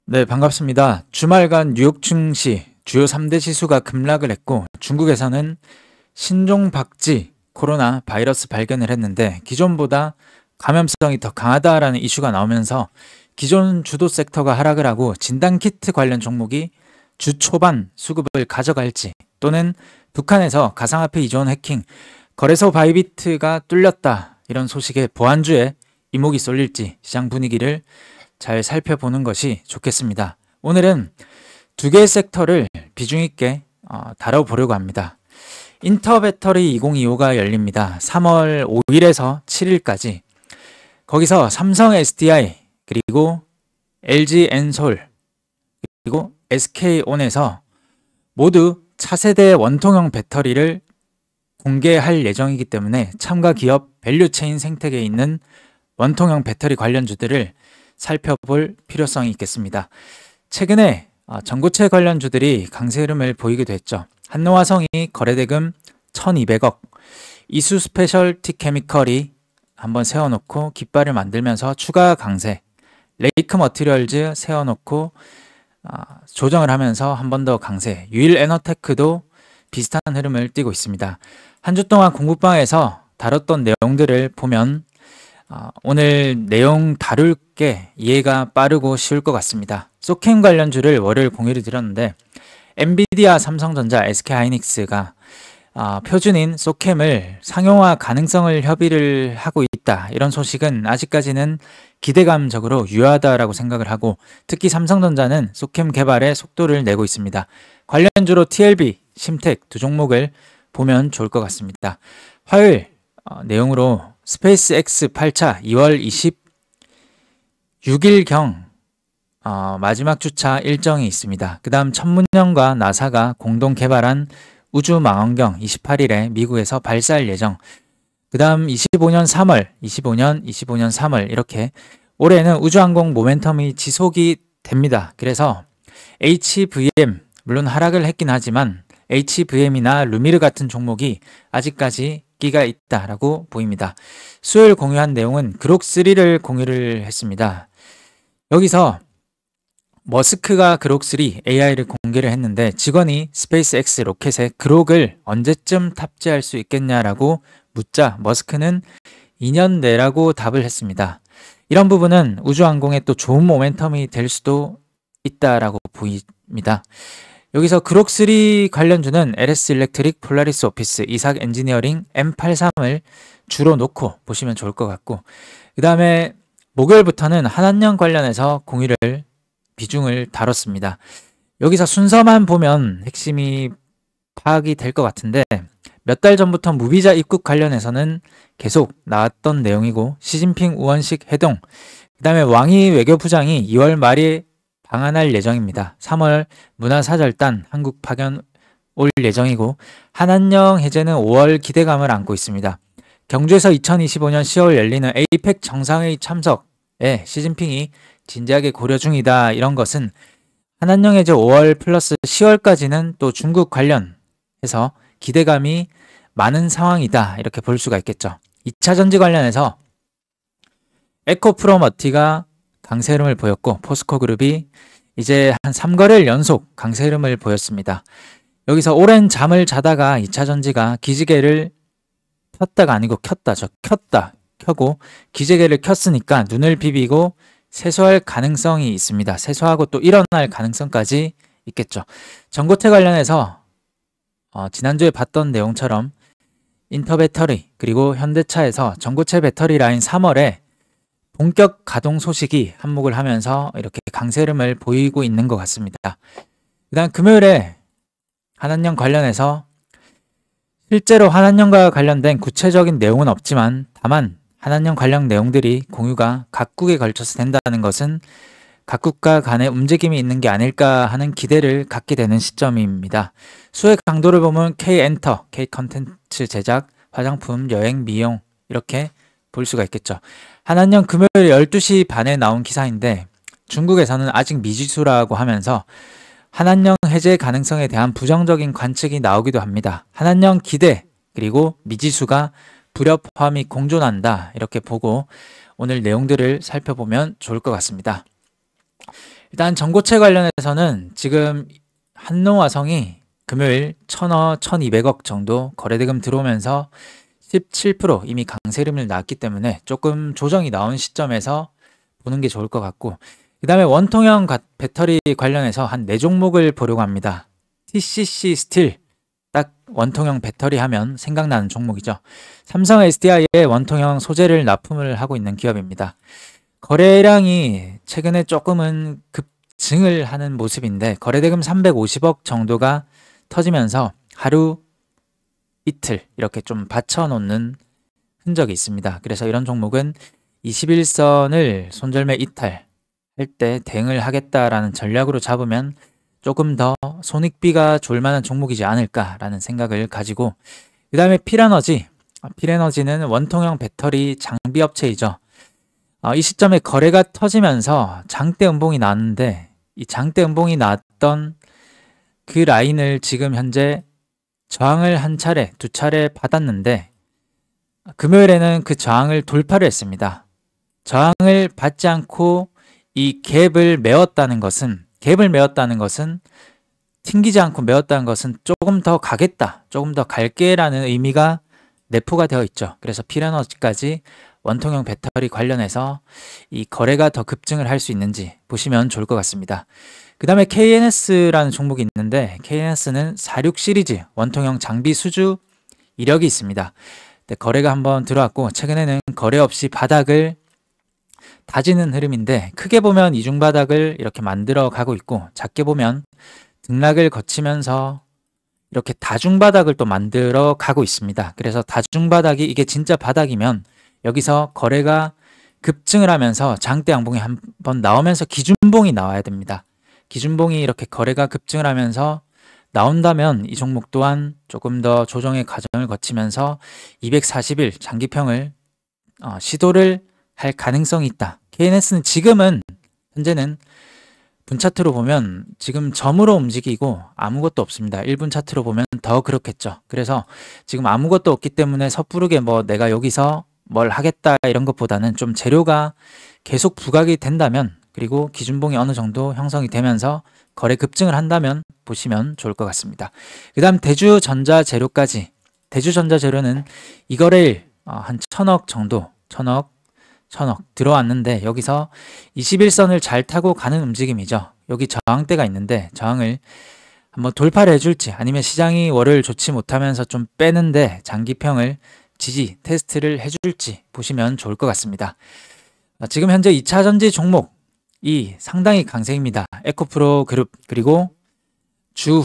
네, 반갑습니다. 주말간 뉴욕 증시 주요 3대 지수가 급락을 했고 중국에서는 신종 박쥐 코로나 바이러스 발견을 했는데 기존보다 감염성이 더 강하다라는 이슈가 나오면서 기존 주도 섹터가 하락을 하고 진단키트 관련 종목이 주 초반 수급을 가져갈지 또는 북한에서 가상화폐 이존 해킹 거래소 바이비트가 뚫렸다 이런 소식에 보안주에 이목이 쏠릴지 시장 분위기를 잘 살펴보는 것이 좋겠습니다. 오늘은 두 개의 섹터를 비중 있게 다뤄보려고 합니다. 인터배터리 2025가 열립니다. 3월 5일에서 7일까지 거기서 삼성 SDI 그리고 LG 엔솔 그리고 SK온에서 모두 차세대 원통형 배터리를 공개할 예정이기 때문에 참가 기업 밸류체인 생태계에 있는 원통형 배터리 관련주들을 살펴볼 필요성이 있겠습니다. 최근에 전고체 관련주들이 강세 흐름을 보이기도 했죠. 한노화성이 거래대금 1200억, 이수 스페셜티 케미컬이 한번 세워놓고 깃발을 만들면서 추가 강세, 레이크 머티리얼즈 세워놓고 조정을 하면서 한 번 더 강세, 유일 에너테크도 비슷한 흐름을 띠고 있습니다. 한 주 동안 공부방에서 다뤘던 내용들을 보면 오늘 내용 다룰 게 이해가 빠르고 쉬울 것 같습니다. 소캠 관련주를 월요일 공유를 드렸는데 엔비디아, 삼성전자, SK하이닉스가 표준인 소캠을 상용화 가능성을 협의를 하고 있다. 이런 소식은 아직까지는 기대감적으로 유효하다라고 생각을 하고 특히 삼성전자는 소캠 개발에 속도를 내고 있습니다. 관련주로 TLB, 심텍 두 종목을 보면 좋을 것 같습니다. 화요일 내용으로 스페이스X 8차 2월 26일경 마지막 주차 일정이 있습니다. 그 다음 천문연과 나사가 공동 개발한 우주망원경 28일에 미국에서 발사할 예정. 그 다음 25년 3월 이렇게 올해는 우주항공 모멘텀이 지속이 됩니다. 그래서 HVM 물론 하락을 했긴 하지만 HVM이나 루미르 같은 종목이 아직까지 기가 있다라고 보입니다. 수요일 공유한 내용은 그록3를 공유를 했습니다. 여기서 머스크가 그록3 AI를 공개를 했는데 직원이 스페이스X 로켓에 그록을 언제쯤 탑재할 수 있겠냐라고 묻자 머스크는 2년 내라고 답을 했습니다. 이런 부분은 우주항공에 또 좋은 모멘텀이 될 수도 있다라고 보입니다. 여기서 그록3 관련주는 LS 일렉트릭, 폴라리스 오피스, 이삭 엔지니어링, M83을 주로 놓고 보시면 좋을 것 같고 그 다음에 목요일부터는 한한령 관련해서 공유를 비중을 다뤘습니다. 여기서 순서만 보면 핵심이 파악이 될 것 같은데 몇 달 전부터 무비자 입국 관련해서는 계속 나왔던 내용이고 시진핑 우원식 회동 그 다음에 왕이 외교부장이 2월 말에 방한할 예정입니다. 3월 문화사절단 한국 파견 올 예정이고 한한령 해제는 5월 기대감을 안고 있습니다. 경주에서 2025년 10월 열리는 에이펙 정상회의 참석에 시진핑이 진지하게 고려 중이다. 이런 것은 한한령 해제 5월 플러스 10월까지는 또 중국 관련해서 기대감이 많은 상황이다. 이렇게 볼 수가 있겠죠. 2차 전지 관련해서 에코프로머티가 강세 흐름을 보였고 포스코그룹이 이제 한 3거래일 연속 강세 흐름을 보였습니다. 여기서 오랜 잠을 자다가 2차 전지가 기지개를 켰다가 아니고 켜고 기지개를 켰으니까 눈을 비비고 세수할 가능성이 있습니다. 세수하고 또 일어날 가능성까지 있겠죠. 전고체 관련해서 지난주에 봤던 내용처럼 인터배터리 그리고 현대차에서 전고체 배터리 라인 3월에 본격 가동 소식이 한몫을 하면서 이렇게 강세 흐름을 보이고 있는 것 같습니다. 그 다음 금요일에 한한령 관련해서 실제로 한한령과 관련된 구체적인 내용은 없지만 다만 한한령 관련 내용들이 공유가 각국에 걸쳐서 된다는 것은 각국가 간의 움직임이 있는 게 아닐까 하는 기대를 갖게 되는 시점입니다. 수혜 강도를 보면 K엔터, K컨텐츠 제작, 화장품, 여행, 미용 이렇게 볼 수가 있겠죠. 한한령 금요일 12시 반에 나온 기사인데 중국에서는 아직 미지수라고 하면서 한한령 해제 가능성에 대한 부정적인 관측이 나오기도 합니다. 한한령 기대 그리고 미지수가 불협화음이 공존한다 이렇게 보고 오늘 내용들을 살펴보면 좋을 것 같습니다. 일단 전고체 관련해서는 지금 한농화성이 금요일 1000억, 1200억 정도 거래대금 들어오면서 17% 이미 강세 흐름을 놨기 때문에 조금 조정이 나온 시점에서 보는 게 좋을 것 같고, 그 다음에 원통형 배터리 관련해서 한 4종목을 보려고 합니다. TCC 스틸, 딱 원통형 배터리 하면 생각나는 종목이죠. 삼성 SDI에 원통형 소재를 납품을 하고 있는 기업입니다. 거래량이 최근에 조금은 급증을 하는 모습인데 거래대금 350억 정도가 터지면서 하루 이틀 이렇게 좀 받쳐놓는 흔적이 있습니다. 그래서 이런 종목은 21선을 손절매 이탈할 때 대응을 하겠다라는 전략으로 잡으면 조금 더 손익비가 좋을 만한 종목이지 않을까라는 생각을 가지고, 그 다음에 필에너지는 원통형 배터리 장비 업체이죠. 이 시점에 거래가 터지면서 장대 음봉이 나왔는데 이 장대 음봉이 나왔던 그 라인을 지금 현재 저항을 한 차례, 두 차례 받았는데 금요일에는 그 저항을 돌파를 했습니다. 저항을 받지 않고 이 갭을 메웠다는 것은 튕기지 않고 메웠다는 것은 조금 더 가겠다, 조금 더 갈게라는 의미가 내포가 되어 있죠. 그래서 필에너지까지 원통형 배터리 관련해서 이 거래가 더 급증을 할 수 있는지 보시면 좋을 것 같습니다. 그 다음에 KNS라는 종목이 있는데 KNS는 46 시리즈 원통형 장비 수주 이력이 있습니다. 거래가 한번 들어왔고 최근에는 거래 없이 바닥을 다지는 흐름인데, 크게 보면 이중바닥을 이렇게 만들어 가고 있고 작게 보면 등락을 거치면서 이렇게 다중바닥을 또 만들어 가고 있습니다. 그래서 다중바닥이 이게 진짜 바닥이면 여기서 거래가 급증을 하면서 장대 양봉이 한번 나오면서 기준봉이 나와야 됩니다. 기준봉이 이렇게 거래가 급증을 하면서 나온다면 이 종목 또한 조금 더 조정의 과정을 거치면서 240일 장기평을 시도를 할 가능성이 있다. KNS는 지금은 현재는 분 차트로 보면 지금 점으로 움직이고 아무것도 없습니다. 1분 차트로 보면 더 그렇겠죠. 그래서 지금 아무것도 없기 때문에 섣부르게 내가 여기서 뭘 하겠다 이런 것보다는 좀 재료가 계속 부각이 된다면, 그리고 기준봉이 어느 정도 형성이 되면서 거래 급증을 한다면 보시면 좋을 것 같습니다. 그 다음 대주전자재료까지. 대주전자재료는 이 거래일 한 1000억 정도, 1000억 들어왔는데 여기서 21선을 잘 타고 가는 움직임이죠. 여기 저항대가 있는데 저항을 한번 돌파를 해줄지, 아니면 시장이 월요일 좋지 못하면서 좀 빼는데 장기평을 지지 테스트를 해줄지 보시면 좋을 것 같습니다. 지금 현재 2차전지 종목이 상당히 강세입니다. 에코프로 그룹, 그리고 주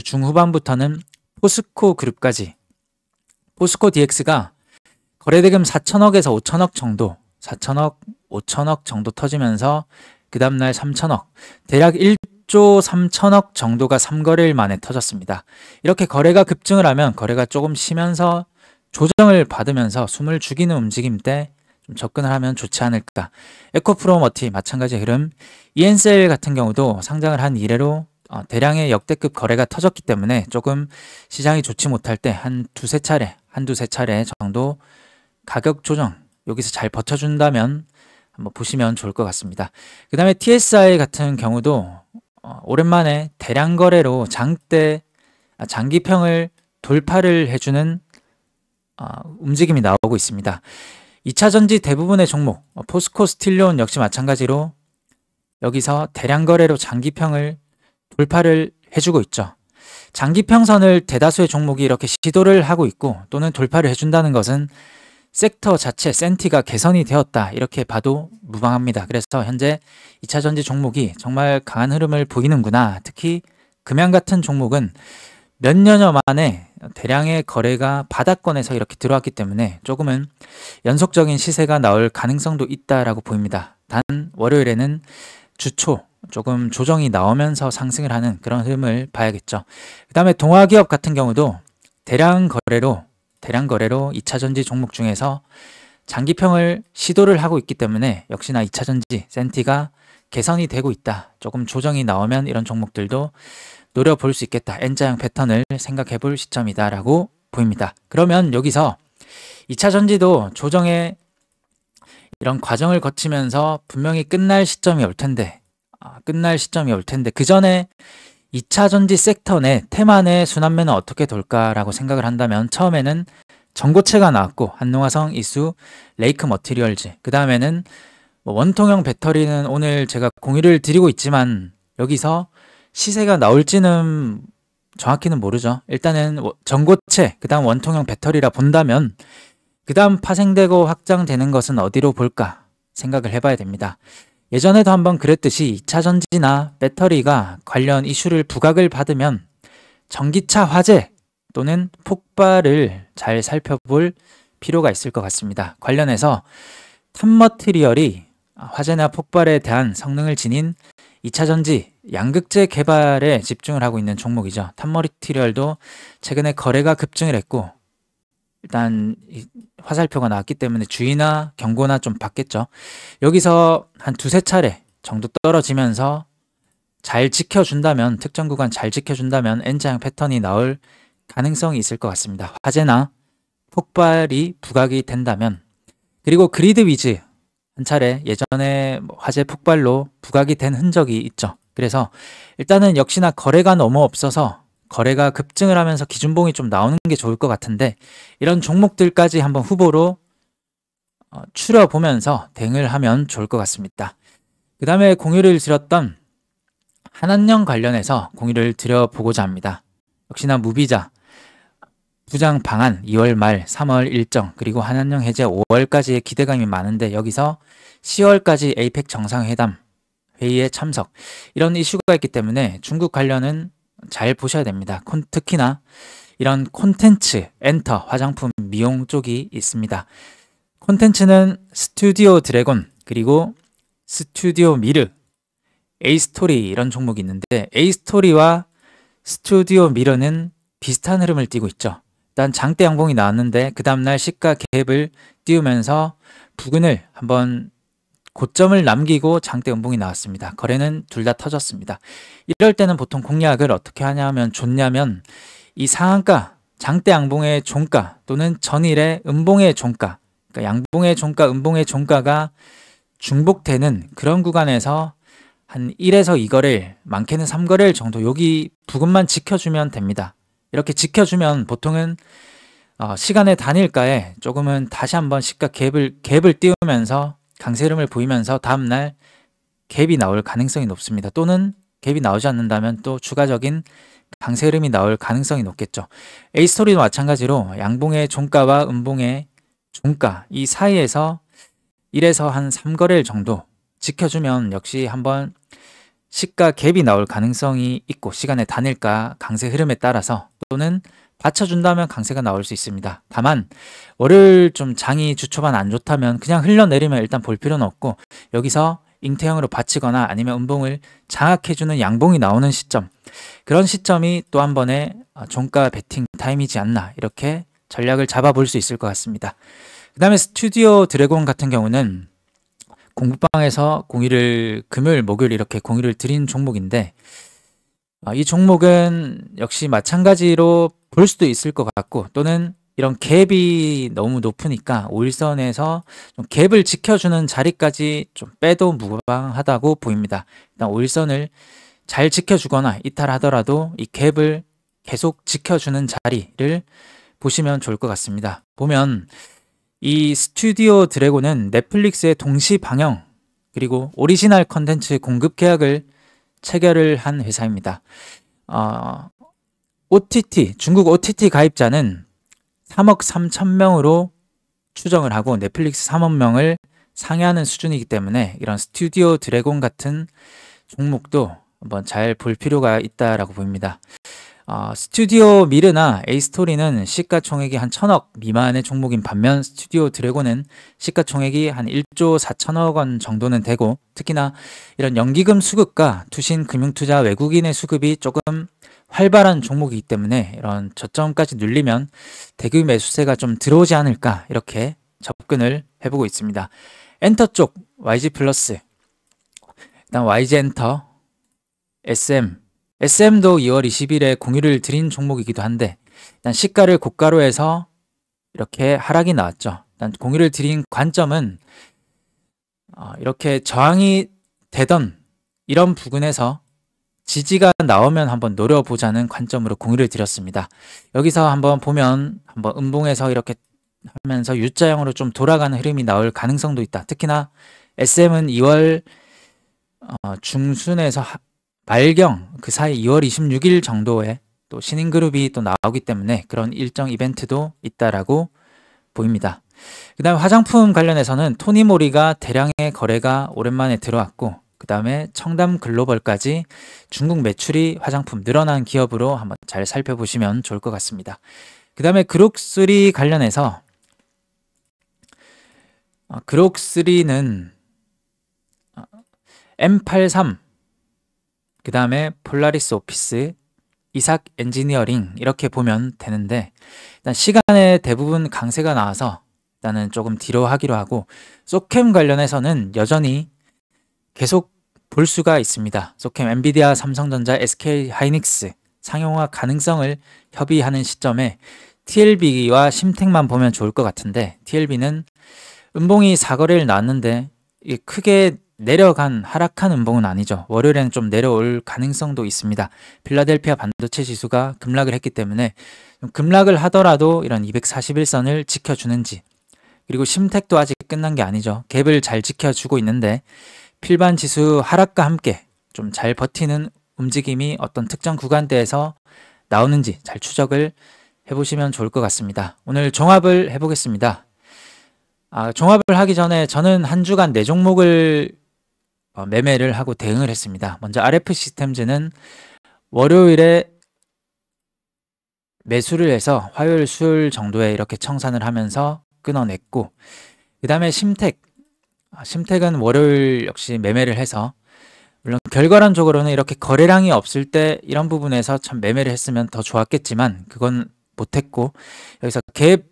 중후반부터는 포스코 그룹까지. 포스코 DX가 거래대금 4천억에서 5천억 정도, 4천억, 5천억 정도 터지면서 그 다음날 3천억, 대략 1조 3천억 정도가 3거래일 만에 터졌습니다. 이렇게 거래가 급증을 하면 거래가 조금 쉬면서 조정을 받으면서 숨을 죽이는 움직임 때 좀 접근을 하면 좋지 않을까. 에코프로머티 마찬가지 흐름. ENCL 같은 경우도 상장을 한 이래로 대량의 역대급 거래가 터졌기 때문에 조금 시장이 좋지 못할 때 한두 세 차례 정도 가격 조정 여기서 잘 버텨준다면 한번 보시면 좋을 것 같습니다. 그 다음에 TSI 같은 경우도 오랜만에 대량 거래로 장기평을 돌파를 해주는 움직임이 나오고 있습니다. 2차전지 대부분의 종목, 포스코 스틸론 역시 마찬가지로 여기서 대량 거래로 장기평을 돌파를 해주고 있죠. 장기평선을 대다수의 종목이 이렇게 시도를 하고 있고 또는 돌파를 해준다는 것은 섹터 자체 센티가 개선이 되었다 이렇게 봐도 무방합니다. 그래서 현재 2차전지 종목이 정말 강한 흐름을 보이는구나. 특히 금양 같은 종목은 몇 년여 만에 대량의 거래가 바닥권에서 이렇게 들어왔기 때문에 조금은 연속적인 시세가 나올 가능성도 있다라고 보입니다. 단 월요일에는 주초 조금 조정이 나오면서 상승을 하는 그런 흐름을 봐야겠죠. 그 다음에 동화기업 같은 경우도 대량 거래로 2차전지 종목 중에서 장기평을 시도를 하고 있기 때문에 역시나 2차전지 센티가 개선이 되고 있다. 조금 조정이 나오면 이런 종목들도 노려볼 수 있겠다. N자형 패턴을 생각해 볼 시점이다 라고 보입니다. 그러면 여기서 2차전지도 조정의 이런 과정을 거치면서 분명히 끝날 시점이 올 텐데 끝날 시점이 올 텐데 그 전에 2차 전지 섹터 내 테마 내 순환매는 어떻게 돌까라고 생각을 한다면 처음에는 전고체가 나왔고 한농화성, 이수, 레이크 머티리얼즈 그 다음에는 뭐 원통형 배터리는 오늘 제가 공유를 드리고 있지만 여기서 시세가 나올지는 정확히는 모르죠. 일단은 전고체 그 다음 원통형 배터리라 본다면 그 다음 파생되고 확장되는 것은 어디로 볼까 생각을 해봐야 됩니다. 예전에도 한번 그랬듯이 2차 전지나 배터리가 관련 이슈를 부각을 받으면 전기차 화재 또는 폭발을 잘 살펴볼 필요가 있을 것 같습니다. 관련해서 탑머티리얼이 화재나 폭발에 대한 성능을 지닌 2차 전지 양극재 개발에 집중을 하고 있는 종목이죠. 탑머티리얼도 최근에 거래가 급증을 했고 일단 화살표가 나왔기 때문에 주의나 경고나 좀 받겠죠. 여기서 한 두세 차례 정도 떨어지면서 잘 지켜준다면 특정 구간 잘 지켜준다면 N자형 패턴이 나올 가능성이 있을 것 같습니다. 화재나 폭발이 부각이 된다면 그리고 그리드 위즈 한 차례 예전에 화재 폭발로 부각이 된 흔적이 있죠. 그래서 일단은 역시나 거래가 너무 없어서 거래가 급증을 하면서 기준봉이 좀 나오는 게 좋을 것 같은데 이런 종목들까지 한번 후보로 추려보면서 대응을 하면 좋을 것 같습니다. 그 다음에 공유를 드렸던 한한령 관련해서 공유를 드려보고자 합니다. 역시나 무비자 부장 방한 2월 말 3월 일정 그리고 한한령 해제 5월까지의 기대감이 많은데 여기서 10월까지 에이펙 정상회담 회의에 참석 이런 이슈가 있기 때문에 중국 관련은 잘 보셔야 됩니다. 특히나 이런 콘텐츠, 엔터, 화장품, 미용 쪽이 있습니다. 콘텐츠는 스튜디오 드래곤 그리고 스튜디오 미르 A스토리 이런 종목이 있는데 A스토리와 스튜디오 미르는 비슷한 흐름을 띠고 있죠. 일단 장대 양봉이 나왔는데 그 다음날 시가 갭을 띄우면서 부근을 한번 고점을 남기고 장대 음봉이 나왔습니다. 거래는 둘 다 터졌습니다. 이럴 때는 보통 공략을 어떻게 하냐면 좋냐면 이 상한가 장대 양봉의 종가 또는 전일의 음봉의 종가 그러니까 양봉의 종가 음봉의 종가가 중복되는 그런 구간에서 한 1에서 2거래일 많게는 3거래일 정도 여기 부근만 지켜주면 됩니다. 이렇게 지켜주면 보통은 시간의 단일가에 조금은 다시 한번 시가 갭을 띄우면서 강세 흐름을 보이면서 다음날 갭이 나올 가능성이 높습니다. 또는 갭이 나오지 않는다면 또 추가적인 강세 흐름이 나올 가능성이 높겠죠. A스토리도 마찬가지로 양봉의 종가와 음봉의 종가 이 사이에서 1에서 한 3거래일 정도 지켜주면 역시 한번 시가 갭이 나올 가능성이 있고 시간의 단일가 강세 흐름에 따라서 또는 받쳐준다면 강세가 나올 수 있습니다. 다만 월요일 좀 장이 주 초반 안 좋다면 그냥 흘러내리면 일단 볼 필요는 없고 여기서 잉태형으로 받치거나 아니면 음봉을 장악해주는 양봉이 나오는 시점 그런 시점이 또 한 번의 종가 베팅 타임이지 않나 이렇게 전략을 잡아볼 수 있을 것 같습니다. 그 다음에 스튜디오 드래곤 같은 경우는 공부방에서 공유를 금요일 목요일 이렇게 공유를 드린 종목인데 이 종목은 역시 마찬가지로 볼 수도 있을 것 같고 또는 이런 갭이 너무 높으니까 5일선에서 좀 갭을 지켜주는 자리까지 좀 빼도 무방하다고 보입니다. 일단 5일선을 잘 지켜주거나 이탈하더라도 이 갭을 계속 지켜주는 자리를 보시면 좋을 것 같습니다. 보면 이 스튜디오 드래곤은 넷플릭스의 동시 방영 그리고 오리지널 컨텐츠 공급 계약을 체결을 한 회사입니다. 중국 OTT 가입자는 3억 3천 명으로 추정을 하고 넷플릭스 3억 명을 상회하는 수준이기 때문에 이런 스튜디오 드래곤 같은 종목도 한번 잘 볼 필요가 있다라고 보입니다. 스튜디오 미르나 A스토리는 시가총액이 한 1,000억 미만의 종목인 반면 스튜디오 드래곤은 시가총액이 한 1조 4천억 원 정도는 되고 특히나 이런 연기금 수급과 투신 금융투자 외국인의 수급이 조금 활발한 종목이기 때문에 이런 저점까지 눌리면 대규모 매수세가 좀 들어오지 않을까 이렇게 접근을 해보고 있습니다. 엔터 쪽 YG 플러스 일단 YG 엔터 SM도 2월 20일에 공유를 드린 종목이기도 한데 일단 시가를 고가로 해서 이렇게 하락이 나왔죠. 일단 공유를 드린 관점은 이렇게 저항이 되던 이런 부근에서 지지가 나오면 한번 노려보자는 관점으로 공유를 드렸습니다. 여기서 한번 보면 한번 음봉에서 이렇게 하면서 U자형으로 좀 돌아가는 흐름이 나올 가능성도 있다. 특히나 SM은 2월 중순에서 말경 그 사이 2월 26일 정도에 또 신인그룹이 또 나오기 때문에 그런 일정 이벤트도 있다라고 보입니다. 그 다음에 화장품 관련해서는 토니모리가 대량의 거래가 오랜만에 들어왔고, 그 다음에 청담글로벌까지 중국 매출이 화장품 늘어난 기업으로 한번 잘 살펴보시면 좋을 것 같습니다. 그 다음에 그록3 관련해서 그록3는 M83, 그 다음에 폴라리스 오피스, 이삭 엔지니어링 이렇게 보면 되는데, 일단 시간에 대부분 강세가 나와서 일단은 조금 뒤로 하기로 하고, 소캠 관련해서는 여전히 계속 볼 수가 있습니다. 소캠, 엔비디아, 삼성전자, SK 하이닉스 상용화 가능성을 협의하는 시점에 TLB와 심택만 보면 좋을 것 같은데, TLB는 음봉이 4거래를 나왔는데 크게 내려간 하락한 음봉은 아니죠. 월요일에는 좀 내려올 가능성도 있습니다. 필라델피아 반도체 지수가 급락을 했기 때문에 급락을 하더라도 이런 241선을 지켜주는지, 그리고 심택도 아직 끝난 게 아니죠. 갭을 잘 지켜주고 있는데 필반 지수 하락과 함께 좀 잘 버티는 움직임이 어떤 특정 구간대에서 나오는지 잘 추적을 해보시면 좋을 것 같습니다. 오늘 종합을 해보겠습니다. 종합을 하기 전에 저는 한 주간 4종목을 매매를 하고 대응을 했습니다. 먼저 RF 시스템즈는 월요일에 매수를 해서 화요일, 수요일 정도에 이렇게 청산을 하면서 끊어냈고, 그 다음에 심택은 월요일 역시 매매를 해서, 물론 결과론적으로는 이렇게 거래량이 없을 때 이런 부분에서 참 매매를 했으면 더 좋았겠지만 그건 못했고, 여기서 갭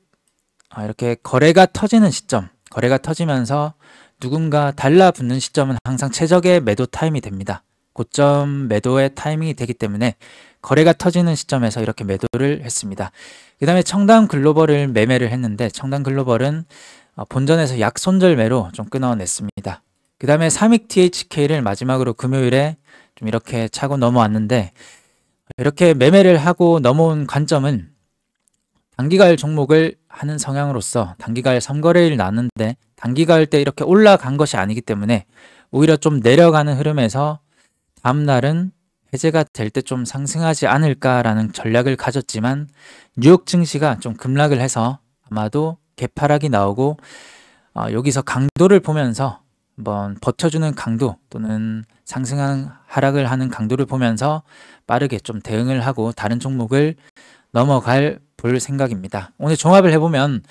이렇게 거래가 터지는 시점, 거래가 터지면서 누군가 달라붙는 시점은 항상 최적의 매도 타임이 됩니다. 고점 매도의 타이밍이 되기 때문에 거래가 터지는 시점에서 이렇게 매도를 했습니다. 그 다음에 청담글로벌을 매매를 했는데, 청담글로벌은 본전에서 약손절 매로 좀 끊어냈습니다. 그 다음에 삼익THK를 마지막으로 금요일에 좀 이렇게 차고 넘어왔는데, 이렇게 매매를 하고 넘어온 관점은 단기가을 종목을 하는 성향으로서 단기가을 3거래일 나왔는데 단기가을 때 이렇게 올라간 것이 아니기 때문에 오히려 좀 내려가는 흐름에서 다음날은 해제가 될 때 좀 상승하지 않을까라는 전략을 가졌지만, 뉴욕 증시가 좀 급락을 해서 아마도 개파락이 나오고 여기서 강도를 보면서 한번 버텨주는 강도 또는 상승하는 하락을 하는 강도를 보면서 빠르게 좀 대응을 하고 다른 종목을 넘어갈 볼 생각입니다. 오늘 종합을 해보면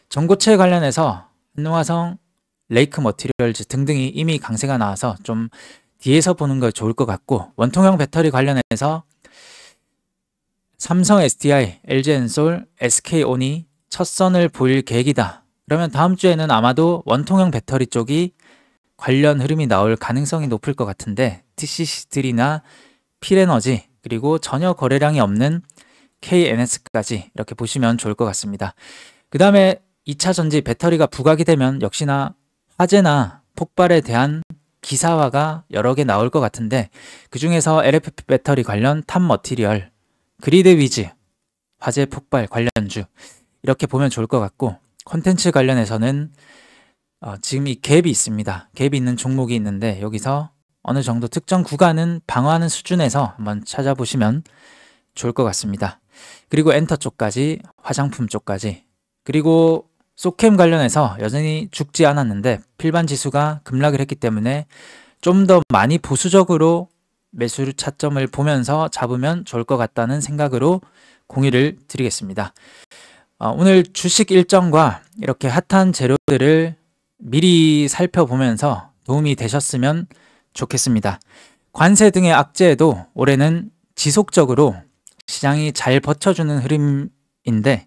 전고체 관련해서 한노화성, 레이크 머티리얼즈 등등이 이미 강세가 나와서 좀 뒤에서 보는 거 좋을 것 같고, 원통형 배터리 관련해서 삼성 SDI, LG엔솔, SK온이 첫 선을 보일 계획이다. 그러면 다음 주에는 아마도 원통형 배터리 쪽이 관련 흐름이 나올 가능성이 높을 것 같은데, TCC3나 필에너지, 그리고 전혀 거래량이 없는 KNS까지 이렇게 보시면 좋을 것 같습니다. 그 다음에 2차 전지 배터리가 부각이 되면 역시나 화재나 폭발에 대한 기사화가 여러 개 나올 것 같은데, 그 중에서 LFP 배터리 관련 탑 머티리얼, 그리드 위즈, 화재 폭발 관련주 이렇게 보면 좋을 것 같고, 콘텐츠 관련해서는 지금 이 갭이 있습니다. 갭이 있는 종목이 있는데 여기서 어느 정도 특정 구간은 방어하는 수준에서 한번 찾아보시면 좋을 것 같습니다. 그리고 엔터 쪽까지, 화장품 쪽까지, 그리고 소캠 관련해서 여전히 죽지 않았는데 필반 지수가 급락을 했기 때문에 좀 더 많이 보수적으로 매수 차점을 보면서 잡으면 좋을 것 같다는 생각으로 공유를 드리겠습니다. 오늘 주식 일정과 이렇게 핫한 재료들을 미리 살펴보면서 도움이 되셨으면 좋겠습니다. 관세 등의 악재에도 올해는 지속적으로 시장이 잘 버텨주는 흐름인데,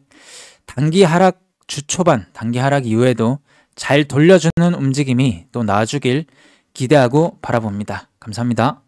단기 하락 주 초반, 단기 하락 이후에도 잘 돌려주는 움직임이 또 나와주길 기대하고 바라봅니다. 감사합니다.